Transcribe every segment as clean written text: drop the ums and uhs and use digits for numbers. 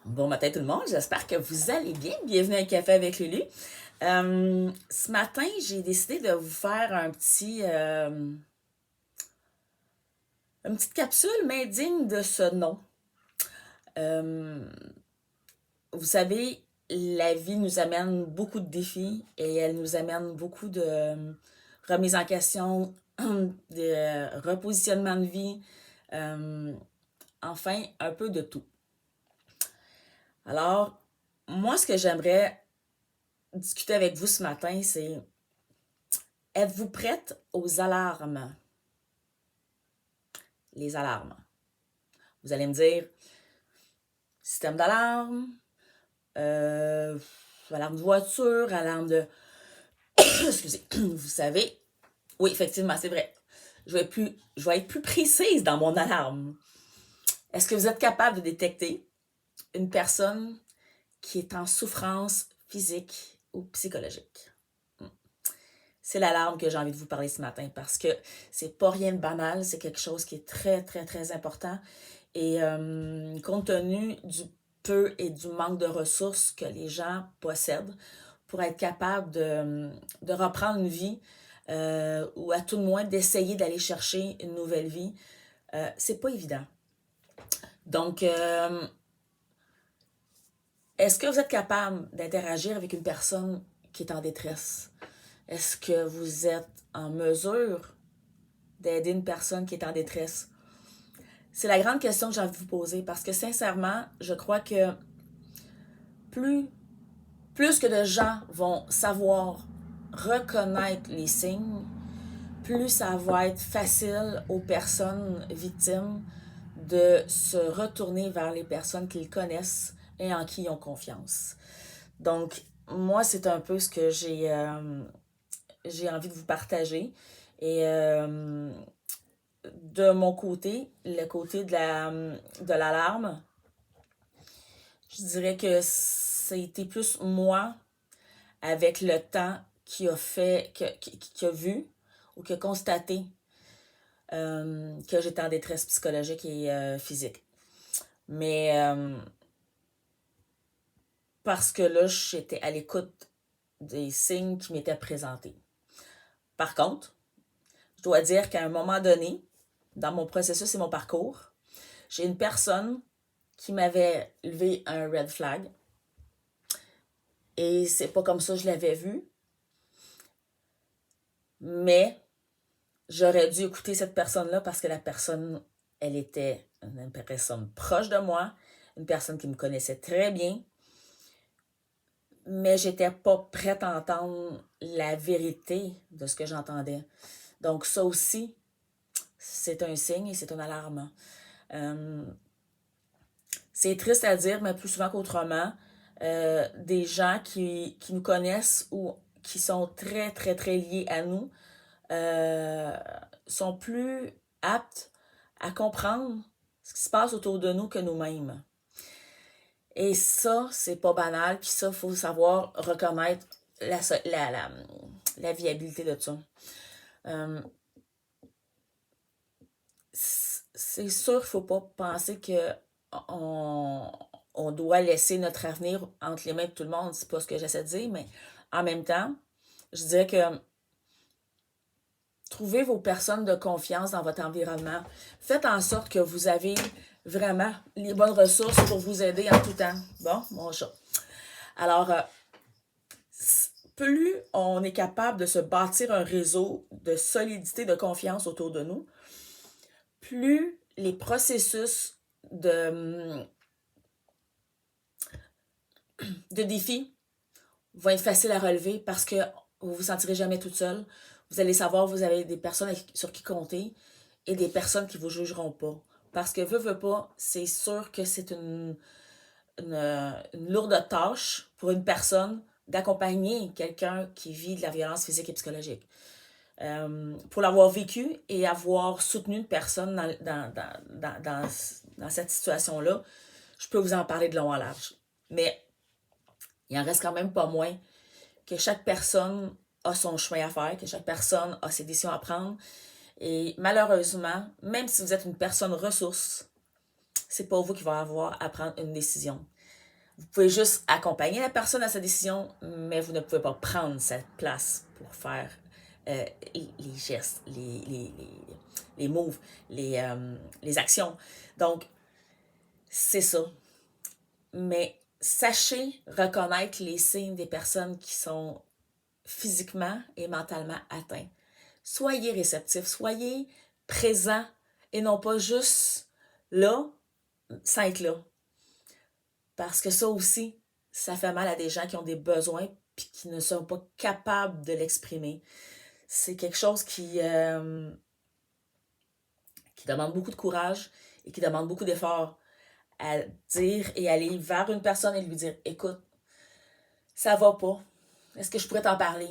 Bon matin tout le monde, j'espère que vous allez bien. Bienvenue à un café avec Lulu. Ce matin, j'ai décidé de vous faire une petite capsule, mais digne de ce nom. Euh, vous savez, la vie nous amène beaucoup de défis et elle nous amène beaucoup de remise en question, de repositionnement de vie, euh, enfin, un peu de tout. Alors, moi, ce que j'aimerais discuter avec vous ce matin, c'est: êtes-vous prête aux alarmes? Les alarmes. Vous allez me dire, système d'alarme, euh, alarme de voiture, alarme de... Excusez, vous savez, oui, effectivement, c'est vrai. Je vais être plus précise dans mon alarme. Est-ce que vous êtes capable de détecter une personne qui est en souffrance physique ou psychologique? C'est l'alarme que j'ai envie de vous parler ce matin parce que c'est pas rien de banal, c'est quelque chose qui est très, très, très important. Et compte tenu du peu et du manque de ressources que les gens possèdent pour être capables de reprendre une vie ou à tout le moins d'essayer d'aller chercher une nouvelle vie, c'est pas évident. Donc, est-ce que vous êtes capable d'interagir avec une personne qui est en détresse? Est-ce que vous êtes en mesure d'aider une personne qui est en détresse? C'est la grande question que j'ai envie de vous poser parce que sincèrement, je crois que plus, plus que de gens vont savoir reconnaître les signes, plus ça va être facile aux personnes victimes de se retourner vers les personnes qu'ils connaissent et en qui ils ont confiance. Donc, moi, c'est un peu ce que j'ai envie de vous partager. Et de mon côté, le côté de l'alarme, je dirais que ça a été plus moi, avec le temps, qui a vu ou qui a constaté que j'étais en détresse psychologique et physique. Mais parce que là, j'étais à l'écoute des signes qui m'étaient présentés. Par contre, je dois dire qu'à un moment donné, dans mon processus et mon parcours, j'ai une personne qui m'avait levé un red flag. Et c'est pas comme ça que je l'avais vu. Mais j'aurais dû écouter cette personne-là parce que la personne, elle était une personne proche de moi, une personne qui me connaissait très bien, mais j'étais pas prête à entendre la vérité de ce que j'entendais. Donc ça aussi, c'est un signe et c'est une alarme. Euh, c'est triste à dire, mais plus souvent qu'autrement, des gens qui nous connaissent ou qui sont très, très, très liés à nous euh, sont plus aptes à comprendre ce qui se passe autour de nous que nous-mêmes. Et ça, c'est pas banal, puis ça, il faut savoir reconnaître la viabilité de ça. Euh, c'est sûr qu'il ne faut pas penser que on, on doit laisser notre avenir entre les mains de tout le monde. C'est pas ce que j'essaie de dire, mais en même temps, je dirais que trouvez vos personnes de confiance dans votre environnement. Faites en sorte que vous avez vraiment les bonnes ressources pour vous aider en tout temps. Bon, mon chat. Alors, plus on est capable de se bâtir un réseau de solidité, de confiance autour de nous, plus les processus de défis vont être faciles à relever parce que vous vous sentirez jamais toute seule. Vous allez savoir, vous avez des personnes sur qui compter et des personnes qui vous jugeront pas. Parce que veut pas, c'est sûr que c'est une lourde tâche pour une personne d'accompagner quelqu'un qui vit de la violence physique et psychologique. Pour l'avoir vécu et avoir soutenu une personne dans cette situation-là, je peux vous en parler de long en large. Mais il en reste quand même pas moins que chaque personne a son chemin à faire, que chaque personne a ses décisions à prendre. Et malheureusement, même si vous êtes une personne ressource, c'est pas vous qui va avoir à prendre une décision. Vous pouvez juste accompagner la personne à sa décision, mais vous ne pouvez pas prendre sa place pour faire les gestes, les moves, les actions. Donc, c'est ça. Mais sachez reconnaître les signes des personnes qui sont physiquement et mentalement atteints. Soyez réceptifs, soyez présents et non pas juste là, sans être là. Parce que ça aussi, ça fait mal à des gens qui ont des besoins puis qui ne sont pas capables de l'exprimer. C'est quelque chose qui demande beaucoup de courage et qui demande beaucoup d'efforts à dire et aller vers une personne et lui dire « Écoute, ça va pas. Est-ce que je pourrais t'en parler? »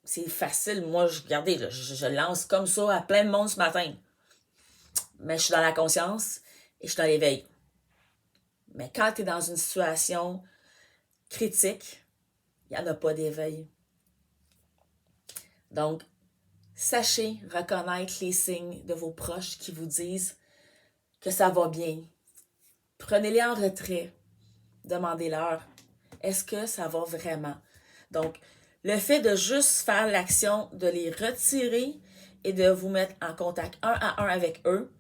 C'est facile. Moi, regardez, là, je lance comme ça à plein de monde ce matin. Mais je suis dans la conscience et je suis dans l'éveil. Mais quand tu es dans une situation critique, il n'y en a pas d'éveil. Donc, sachez reconnaître les signes de vos proches qui vous disent que ça va bien. Prenez-les en retrait. Demandez-leur, est-ce que ça va vraiment? Donc, le fait de juste faire l'action de les retirer et de vous mettre en contact un à un avec eux,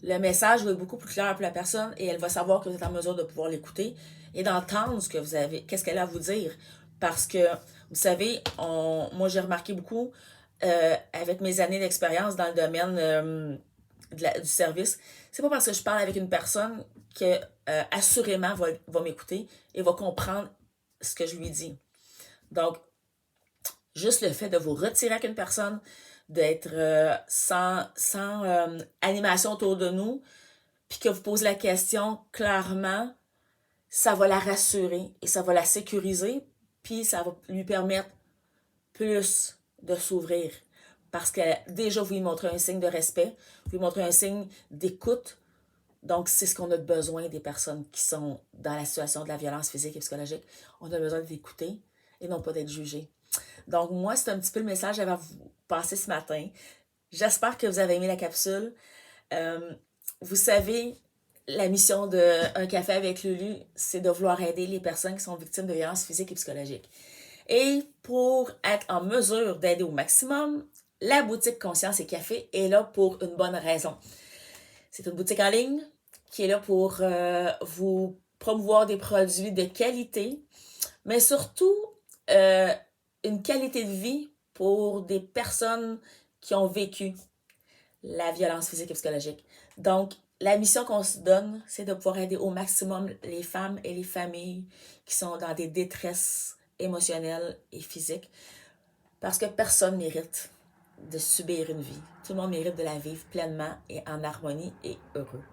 le message va être beaucoup plus clair pour la personne et elle va savoir que vous êtes en mesure de pouvoir l'écouter et d'entendre ce que vous avez, qu'est-ce qu'elle a à vous dire. Parce que, vous savez, moi j'ai remarqué beaucoup avec mes années d'expérience dans le domaine du service, c'est pas parce que je parle avec une personne que assurément va m'écouter et va comprendre ce que je lui dis. Donc, juste le fait de vous retirer avec une personne, d'être sans animation autour de nous, puis que vous posez la question clairement, ça va la rassurer et ça va la sécuriser, puis ça va lui permettre plus de s'ouvrir. Parce que déjà, vous lui montrez un signe de respect, vous lui montrez un signe d'écoute. Donc, c'est ce qu'on a besoin des personnes qui sont dans la situation de la violence physique et psychologique. On a besoin d'écouter et non pas d'être jugé. Donc, moi, c'est un petit peu le message que j'avais à vous passer ce matin. J'espère que vous avez aimé la capsule. Vous savez, la mission de Un café avec Lulu, c'est de vouloir aider les personnes qui sont victimes de violences physiques et psychologiques. Et pour être en mesure d'aider au maximum, la boutique Conscience et Café est là pour une bonne raison. C'est une boutique en ligne qui est là pour vous promouvoir des produits de qualité, mais surtout une qualité de vie pour des personnes qui ont vécu la violence physique et psychologique. Donc, la mission qu'on se donne, c'est de pouvoir aider au maximum les femmes et les familles qui sont dans des détresses émotionnelles et physiques, parce que personne mérite de subir une vie. Tout le monde mérite de la vivre pleinement et en harmonie et heureux.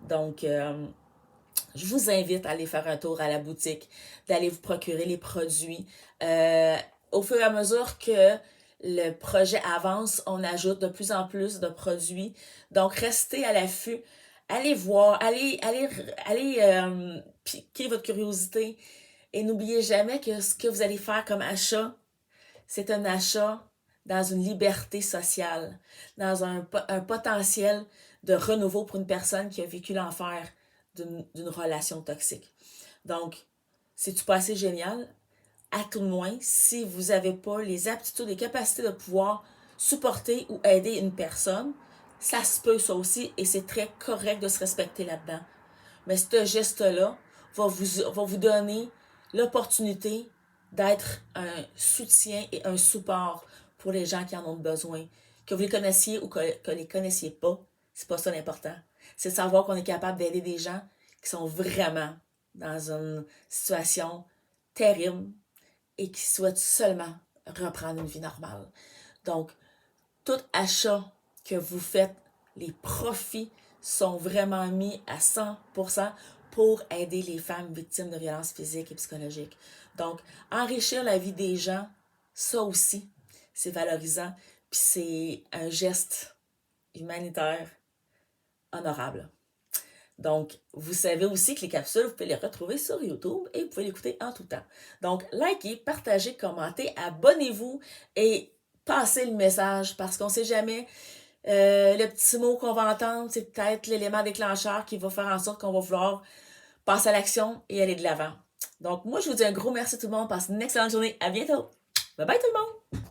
Donc, je vous invite à aller faire un tour à la boutique, d'aller vous procurer les produits. Au fur et à mesure que le projet avance, on ajoute de plus en plus de produits. Donc, restez à l'affût. Allez voir, allez piquer votre curiosité. Et n'oubliez jamais que ce que vous allez faire comme achat, c'est un achat dans une liberté sociale, dans un potentiel de renouveau pour une personne qui a vécu l'enfer d'une relation toxique. Donc, c'est-tu pas assez génial? À tout le moins, si vous n'avez pas les aptitudes et capacités de pouvoir supporter ou aider une personne, ça se peut ça aussi et c'est très correct de se respecter là-dedans. Mais ce geste-là va vous donner l'opportunité d'être un soutien et un support pour les gens qui en ont besoin. Que vous les connaissiez ou que les connaissiez pas, c'est pas ça l'important. C'est de savoir qu'on est capable d'aider des gens qui sont vraiment dans une situation terrible et qui souhaitent seulement reprendre une vie normale. Donc, tout achat que vous faites, les profits sont vraiment mis à 100% pour aider les femmes victimes de violences physiques et psychologiques. Donc, enrichir la vie des gens, ça aussi, c'est valorisant, puis c'est un geste humanitaire honorable. Donc, vous savez aussi que les capsules, vous pouvez les retrouver sur YouTube et vous pouvez l'écouter en tout temps. Donc, likez, partagez, commentez, abonnez-vous et passez le message parce qu'on ne sait jamais. Le petit mot qu'on va entendre, c'est peut-être l'élément déclencheur qui va faire en sorte qu'on va vouloir passer à l'action et aller de l'avant. Donc, moi, je vous dis un gros merci à tout le monde. Passez une excellente journée. À bientôt. Bye bye tout le monde.